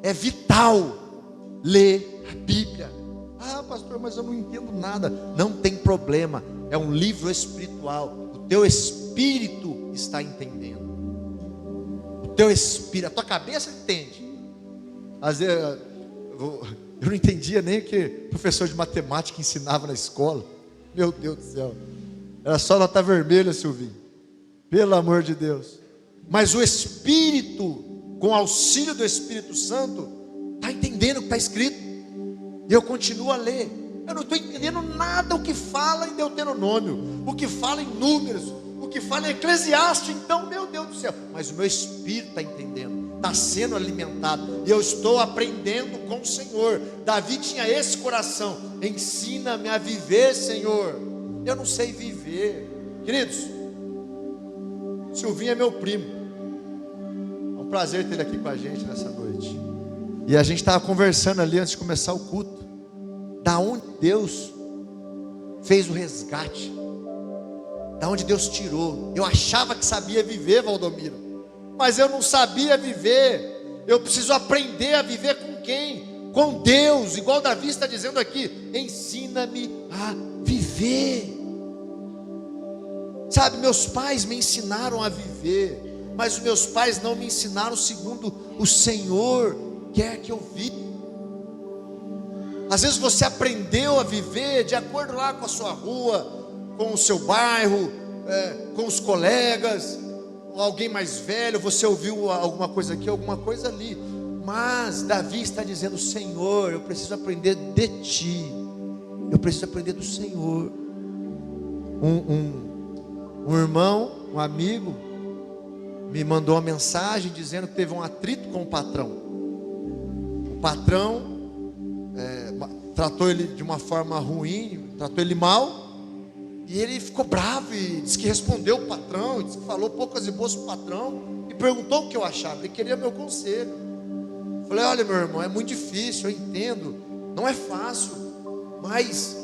é vital ler a Bíblia. Ah, pastor, mas eu não entendo nada. Não tem problema, é um livro espiritual. O teu espírito está entendendo. O teu espírito, a tua cabeça entende. Às vezes eu não entendia nem o que o professor de matemática ensinava na escola. Meu Deus do céu, era só nota vermelha, Silvinho, pelo amor de Deus. Mas o Espírito, com o auxílio do Espírito Santo, está entendendo o que está escrito. E eu continuo a ler. Eu não estou entendendo nada o que fala em Deuteronômio, o que fala em Números, o que fala em Eclesiastes. Então, meu Deus do céu, mas o meu espírito está entendendo, está sendo alimentado, e eu estou aprendendo com o Senhor. Davi tinha esse coração: ensina-me a viver, Senhor. Eu não sei viver, queridos. Silvinho é meu primo. É um prazer ter ele aqui com a gente nessa noite. E a gente estava conversando ali antes de começar o culto, da onde Deus fez o resgate, da onde Deus tirou. Eu achava que sabia viver, Valdomiro, mas eu não sabia viver. Eu preciso aprender a viver com quem? Com Deus. Igual Davi está dizendo aqui: ensina-me a viver. Sabe, meus pais me ensinaram a viver, mas os meus pais não me ensinaram segundo o Senhor quer que eu viva. Às vezes você aprendeu a viver de acordo lá com a sua rua, com o seu bairro, com os colegas, alguém mais velho, você ouviu alguma coisa aqui, alguma coisa ali. Mas Davi está dizendo: Senhor, eu preciso aprender de Ti, eu preciso aprender do Senhor. Um irmão, um amigo, me mandou uma mensagem dizendo que teve um atrito com o patrão. O patrão tratou ele de uma forma ruim, tratou ele mal, e ele ficou bravo e disse que respondeu o patrão, disse que falou poucas e boas para o patrão, e perguntou o que eu achava. Ele queria meu conselho. Falei: olha, meu irmão, é muito difícil, eu entendo, não é fácil, mas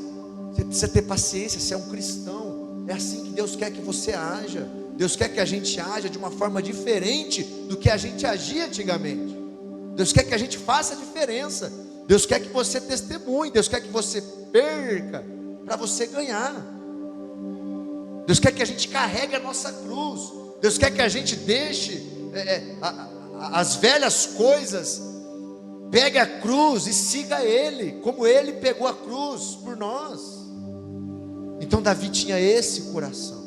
você precisa ter paciência. Você é um cristão, é assim que Deus quer que você haja. Deus quer que a gente haja de uma forma diferente do que a gente agia antigamente. Deus quer que a gente faça a diferença. Deus quer que você testemunhe. Deus quer que você perca para você ganhar. Deus quer que a gente carregue a nossa cruz. Deus quer que a gente deixe as velhas coisas, pegue a cruz e siga Ele, como Ele pegou a cruz por nós. Então Davi tinha esse coração.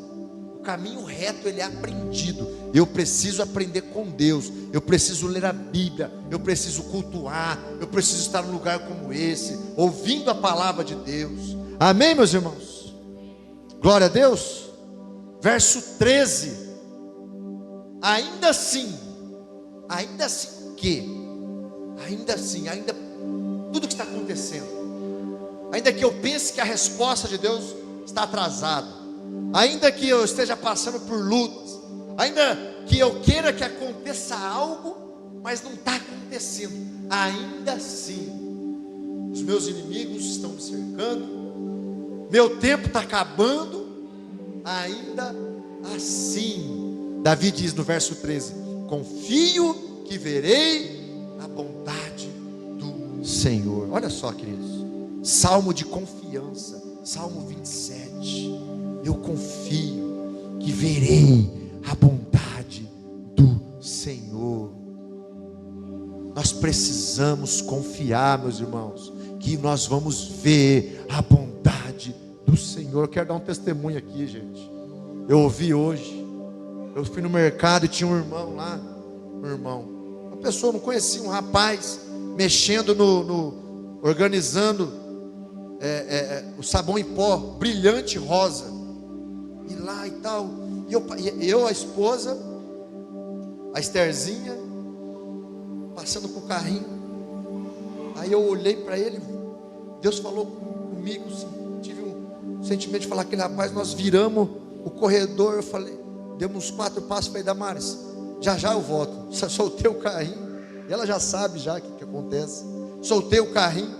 O caminho reto ele é aprendido. Eu preciso aprender com Deus. Eu preciso ler a Bíblia. Eu preciso cultuar. Eu preciso estar num lugar como esse, ouvindo a palavra de Deus. Amém, meus irmãos? Glória a Deus. Verso 13. Ainda assim tudo que está acontecendo, ainda que eu pense que a resposta de Deus está atrasada, ainda que eu esteja passando por lutas, ainda que eu queira que aconteça algo, mas não está acontecendo, ainda assim, os meus inimigos estão me cercando, meu tempo está acabando, ainda assim, Davi diz no verso 13: confio que verei a bondade do Senhor. Olha só, queridos, salmo de confiança, Salmo 27. Eu confio que verei a bondade do Senhor. Nós precisamos confiar, meus irmãos, que nós vamos ver a bondade do Senhor. Eu quero dar um testemunho aqui, gente. Eu ouvi hoje, eu fui no mercado e tinha um irmão lá, uma pessoa, não conhecia, um rapaz mexendo organizando o sabão em pó brilhante rosa, e lá e tal, e eu a esposa, a Estherzinha, passando com o carrinho. Aí eu olhei para ele, Deus falou comigo, assim, tive um sentimento de falar aquele rapaz. Nós viramos o corredor, eu falei, demos uns 4 passos, falei: Damares, já eu volto. Soltei o carrinho, e ela já sabe já o que acontece. Soltei o carrinho,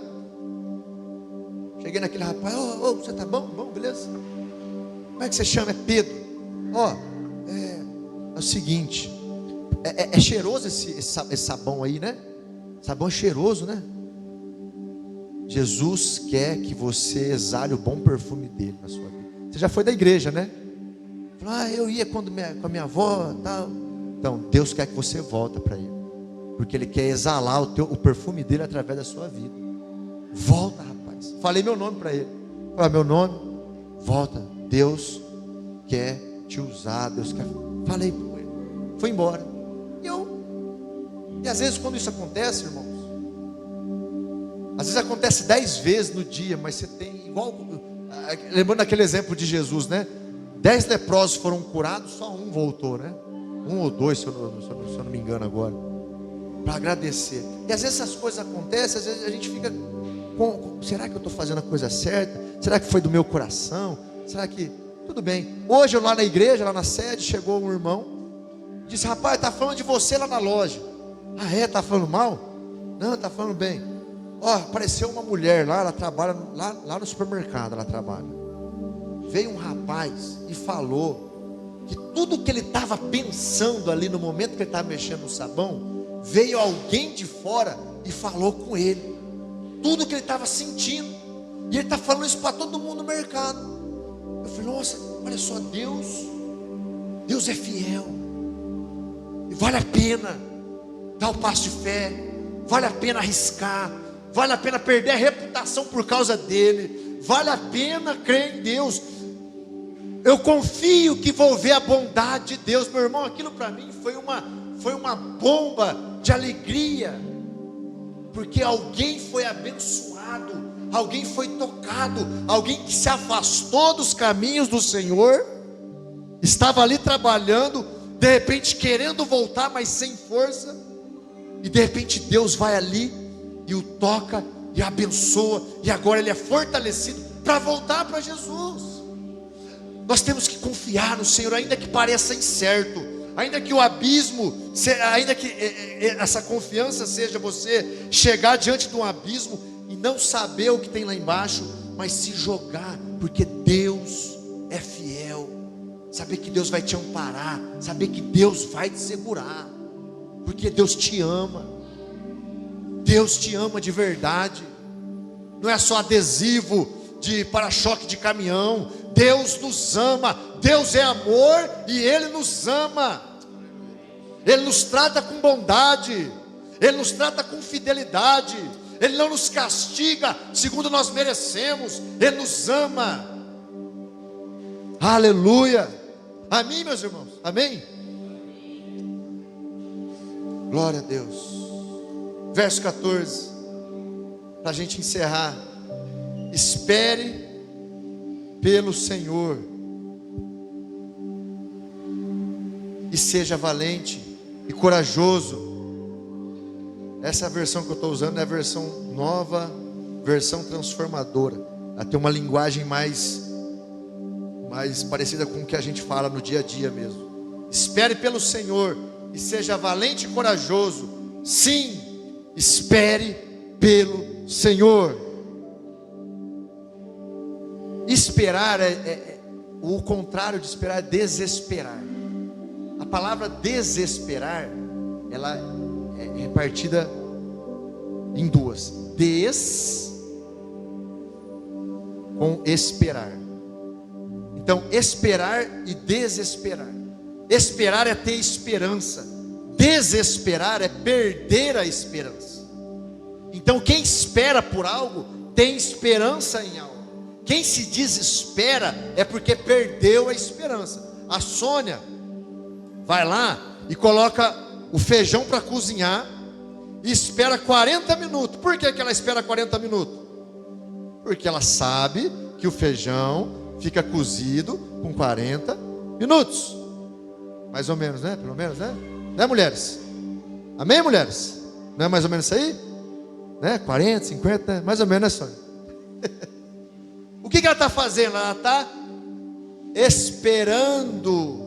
cheguei naquele rapaz: você tá bom? Bom, beleza? Como é que você chama? É Pedro. É o seguinte, é cheiroso esse sabão aí, né? Sabão é cheiroso, né? Jesus quer que você exale o bom perfume dele na sua vida. Você já foi da igreja, né? Eu ia com a minha avó, tal. Então Deus quer que você volte para Ele, porque Ele quer exalar o perfume dele através da sua vida. Volta, rapaz. Falei meu nome para ele. Falei: meu nome, volta. Deus quer te usar. Deus quer. Falei para ele. Foi embora. E às vezes quando isso acontece, irmãos, às vezes acontece 10 vezes no dia, mas você tem igual, lembrando aquele exemplo de Jesus, né? 10 leprosos foram curados, só um voltou, né? 1 ou 2, se eu não me engano agora, para agradecer. E às vezes essas coisas acontecem, às vezes a gente fica será que eu estou fazendo a coisa certa? Será que foi do meu coração? Será que, tudo bem. Hoje eu lá na igreja, lá na sede, chegou um irmão, disse: rapaz, está falando de você lá na loja. Ah, está falando mal? Não, está falando bem. Apareceu uma mulher lá, ela trabalha lá no supermercado, ela trabalha. Veio um rapaz e falou que tudo que ele estava pensando ali no momento que ele estava mexendo no sabão, veio alguém de fora e falou com ele tudo que ele estava sentindo, e ele está falando isso para todo mundo no mercado. Eu falei: nossa, olha só, Deus é fiel, e vale a pena dar o passo de fé, vale a pena arriscar, vale a pena perder a reputação por causa dele, vale a pena crer em Deus. Eu confio que vou ver a bondade de Deus. Meu irmão, aquilo para mim foi uma bomba de alegria, porque alguém foi abençoado, alguém foi tocado, alguém que se afastou dos caminhos do Senhor, estava ali trabalhando, de repente querendo voltar, mas sem força, e de repente Deus vai ali e o toca e abençoa, e agora ele é fortalecido para voltar para Jesus. Nós temos que confiar no Senhor, ainda que pareça incerto, ainda que o abismo, ainda que essa confiança seja você chegar diante de um abismo e não saber o que tem lá embaixo, mas se jogar, porque Deus é fiel, saber que Deus vai te amparar, saber que Deus vai te segurar, porque Deus te ama de verdade, não é só adesivo de para-choque de caminhão. Deus nos ama, Deus é amor e Ele nos ama, Ele nos trata com bondade, Ele nos trata com fidelidade, Ele não nos castiga segundo nós merecemos, Ele nos ama. Aleluia, amém, meus irmãos, amém? Glória a Deus. Verso 14, para a gente encerrar: espere pelo Senhor e seja valente e corajoso. Essa versão que eu estou usando é a versão nova, versão transformadora. Ela tem uma linguagem mais parecida com o que a gente fala no dia a dia mesmo. Espere pelo Senhor e seja valente e corajoso. Sim, espere pelo Senhor. Esperar o contrário de esperar é desesperar. A palavra desesperar, ela é repartida em duas: com esperar. Então, esperar e desesperar. Esperar é ter esperança, desesperar é perder a esperança. Então, quem espera por algo tem esperança em algo. Quem se desespera é porque perdeu a esperança. A Sônia vai lá e coloca o feijão para cozinhar e espera 40 minutos. Por que ela espera 40 minutos? Porque ela sabe que o feijão fica cozido com 40 minutos. Mais ou menos, né? Pelo menos, né? Né, mulheres? Amém, mulheres? Não é mais ou menos isso aí? Né? 40, 50, mais ou menos, né, Sônia? O que ela está fazendo? Ela está esperando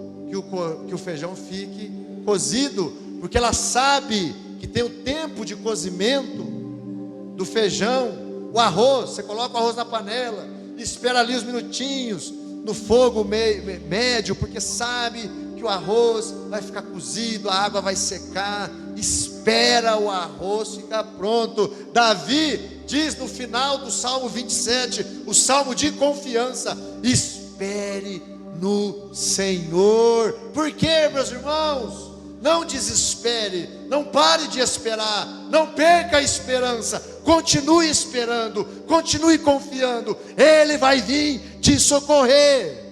que o feijão fique cozido, porque ela sabe que tem o tempo de cozimento do feijão. O arroz, você coloca o arroz na panela, espera ali os minutinhos, no fogo médio, porque sabe que o arroz vai ficar cozido, a água vai secar, espera o arroz ficar pronto. Davi diz no final do Salmo 27, o Salmo de confiança: espere no Senhor. Por quê, meus irmãos? Não desespere, não pare de esperar, não perca a esperança, continue esperando, continue confiando, Ele vai vir te socorrer.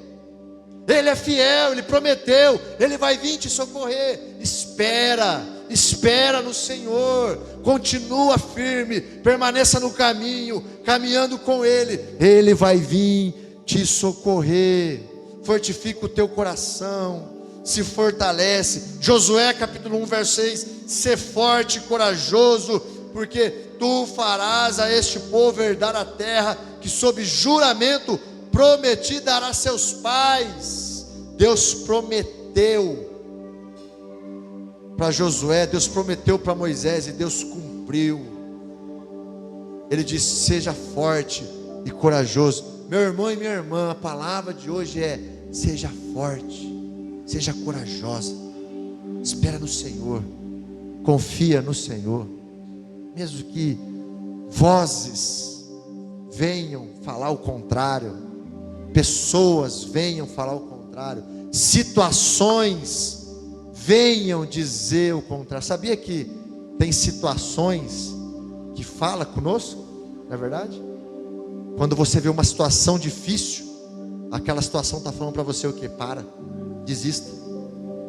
Ele é fiel, Ele prometeu, Ele vai vir te socorrer. Espera no Senhor, continua firme, permaneça no caminho, caminhando com Ele, Ele vai vir te socorrer. Fortifica o teu coração, se fortalece. Josué capítulo 1 verso 6: ser forte e corajoso, porque tu farás a este povo herdar a terra que sob juramento prometi dar a seus pais. Deus prometeu para Josué, Deus prometeu para Moisés e Deus cumpriu. Ele disse: seja forte e corajoso. Meu irmão e minha irmã, a palavra de hoje é: seja forte, seja corajosa, espera no Senhor, confia no Senhor, mesmo que vozes venham falar o contrário, pessoas venham falar o contrário, situações venham dizer o contrário. Sabia que tem situações que falam conosco? Não é verdade? Quando você vê uma situação difícil, aquela situação está falando para você o quê? Para, desista,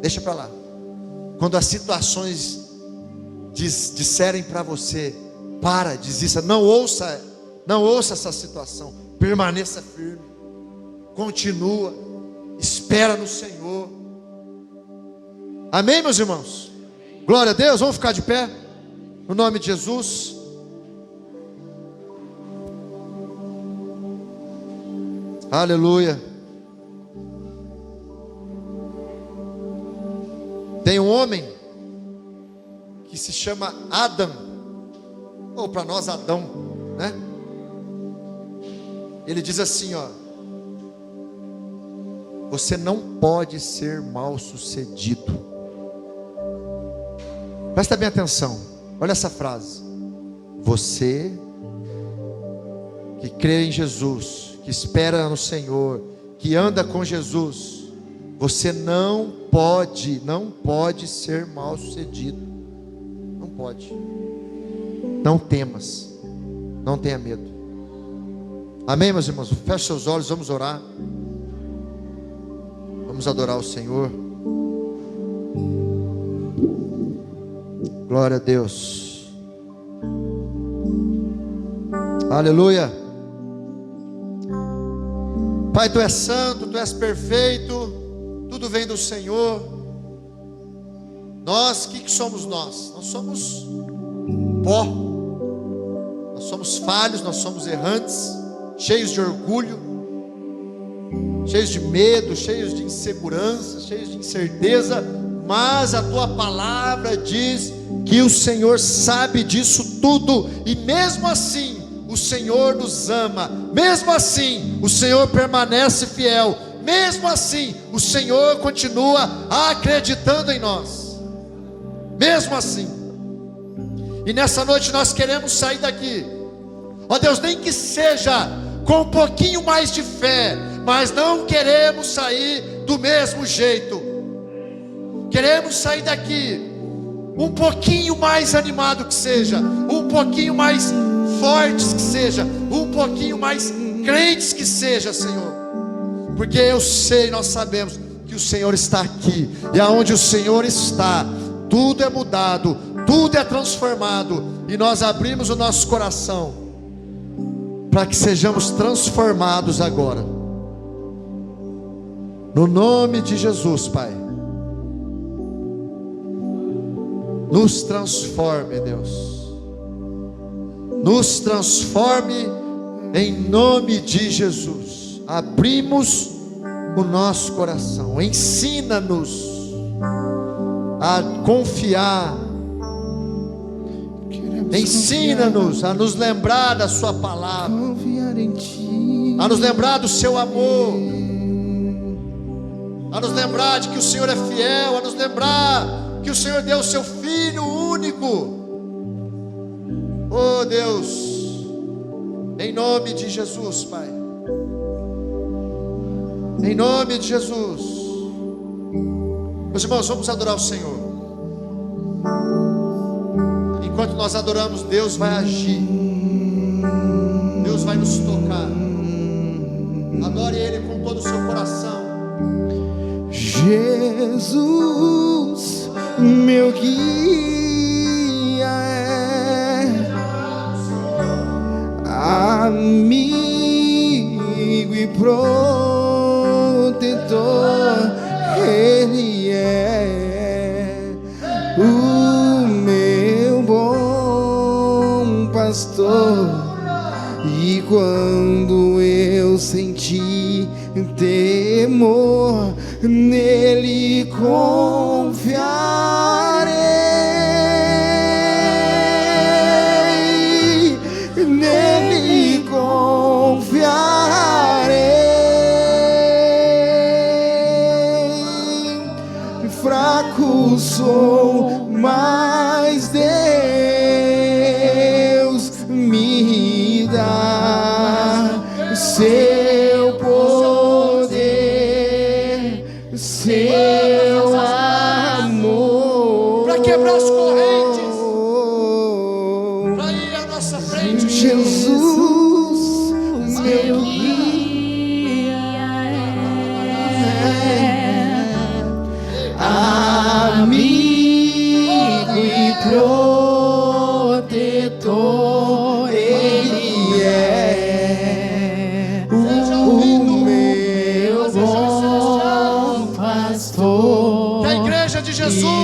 deixa para lá. Quando as situações disserem para você: para, desista, não ouça essa situação, permaneça firme, continua, espera no Senhor. Amém, meus irmãos? Glória a Deus, vamos ficar de pé, no nome de Jesus. Aleluia. Tem um homem que se chama Adão, ou para nós Adão, né? Ele diz assim, ó: você não pode ser mal sucedido. Presta bem atenção, olha essa frase. Você que crê em Jesus, que espera no Senhor, que anda com Jesus, você não pode ser mal sucedido. Não pode. Não temas, não tenha medo. Amém, meus irmãos? Feche seus olhos, vamos orar. Vamos adorar o Senhor. Glória a Deus. Aleluia. Pai, Tu és santo, Tu és perfeito, tudo vem do Senhor. Nós, o que somos nós? Nós somos pó, nós somos falhos, nós somos errantes, cheios de orgulho, cheios de medo, cheios de insegurança, cheios de incerteza, mas a Tua palavra diz que o Senhor sabe disso tudo, e mesmo assim o Senhor nos ama, mesmo assim o Senhor permanece fiel, mesmo assim o Senhor continua acreditando em nós, mesmo assim. E nessa noite nós queremos sair daqui, ó Deus, nem que seja com um pouquinho mais de fé, mas não queremos sair do mesmo jeito. Queremos sair daqui um pouquinho mais animado que seja, um pouquinho mais fortes que seja, um pouquinho mais crentes que seja, Senhor. Porque eu sei, nós sabemos que o Senhor está aqui, e aonde o Senhor está, tudo é mudado, tudo é transformado, e nós abrimos o nosso coração para que sejamos transformados agora, no nome de Jesus, Pai. Nos transforme, Deus, nos transforme em nome de Jesus. Abrimos o nosso coração, ensina-nos a confiar, ensina-nos a nos lembrar da Sua palavra, a nos lembrar do Seu amor, a nos lembrar de que o Senhor é fiel, a nos lembrar que o Senhor deu o Seu Filho único. Oh Deus, em nome de Jesus, Pai, em nome de Jesus. Meus irmãos, vamos adorar o Senhor. Enquanto nós adoramos, Deus vai agir, Deus vai nos tocar. Adore Ele com todo o seu coração. Jesus, meu guia é, amigo e protetor, Ele é o meu bom pastor. E quando eu senti temor, nele confiarei, nele confiarei. Fraco sou, mas Deus me dá seu poder, seu amor, Para quebrar as correntes, para ir à nossa frente. Jesus, meu guia é, amigo e protetor, Ele é o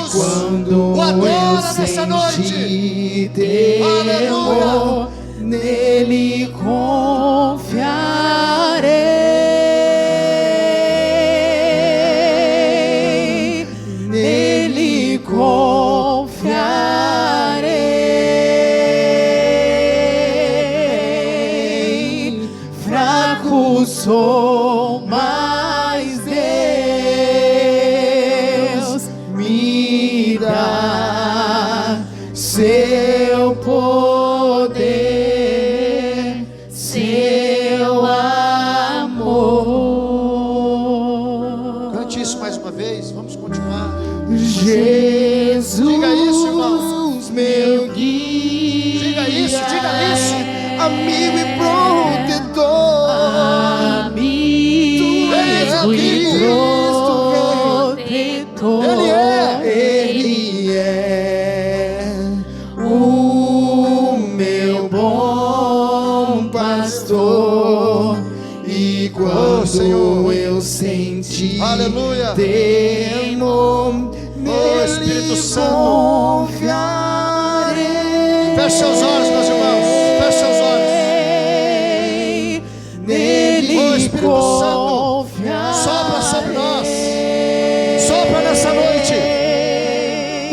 Jesus. quando O adora eu nessa noite. senti temor, Aleluia. nele confiarei, nele confiarei. Fraco sou, mas Deus me dá seu poder, seu amor. Cante isso mais uma vez, vamos continuar. Jesus, Diga isso, irmão. meu guia, Diga isso, amigo e protetor, amigo Ele é e protetor. Ele é o meu bom pastor. E quando Senhor. eu senti Aleluia. temor, Espírito Santo. confiarei. Feche seus olhos, meus irmãos. Feche seus olhos. Nele Espírito Santo, sopra sobre nós. Sopra nessa noite.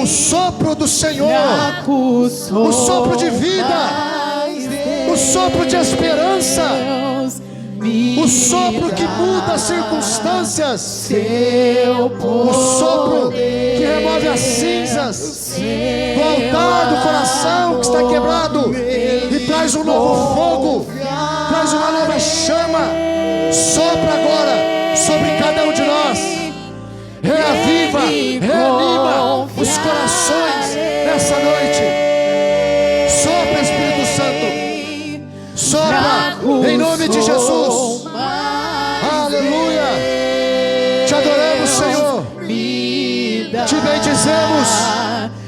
O sopro do Senhor. O sopro de vida. O sopro de esperança. O sopro que muda as circunstâncias. O sopro que remove as cinzas do altar do coração que está quebrado e traz um novo fogo, traz uma nova chama. Sopra agora sobre cada um de nós. Reaviva, reanima os corações nessa noite. Sopra, Espírito Santo. Sopra em nome de Jesus. Aleluia. Te adoramos, Senhor. Te bendizemos.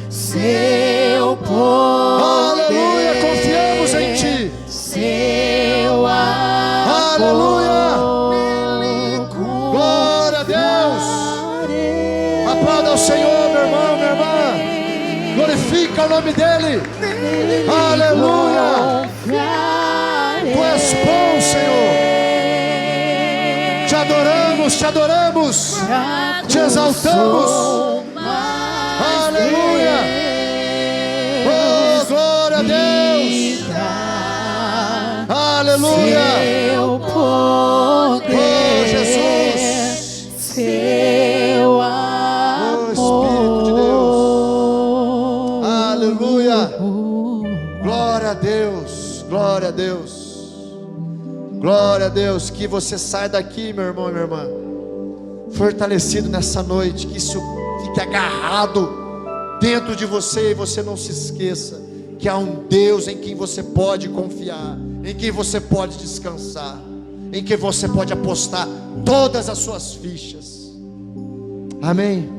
Seu poder. Aleluia. Confiamos em Ti. Seu Aleluia. Glória a Deus. Aplauda ao Senhor, meu irmão, minha irmã. Glorifica o nome dEle. Aleluia. Tu és bom, Senhor. Te adoramos, te adoramos. Te exaltamos. Aleluia. Oh, glória a Deus. Aleluia. Oh, Jesus. Seu Oh, Espírito de Deus. Aleluia. Glória a Deus. Glória a Deus. Glória a Deus. Que você saia daqui, meu irmão e minha irmã, fortalecido nessa noite. Que isso fique agarrado dentro de você e você não se esqueça que há um Deus em quem você pode confiar, em quem você pode descansar, em quem você pode apostar todas as suas fichas. Amém.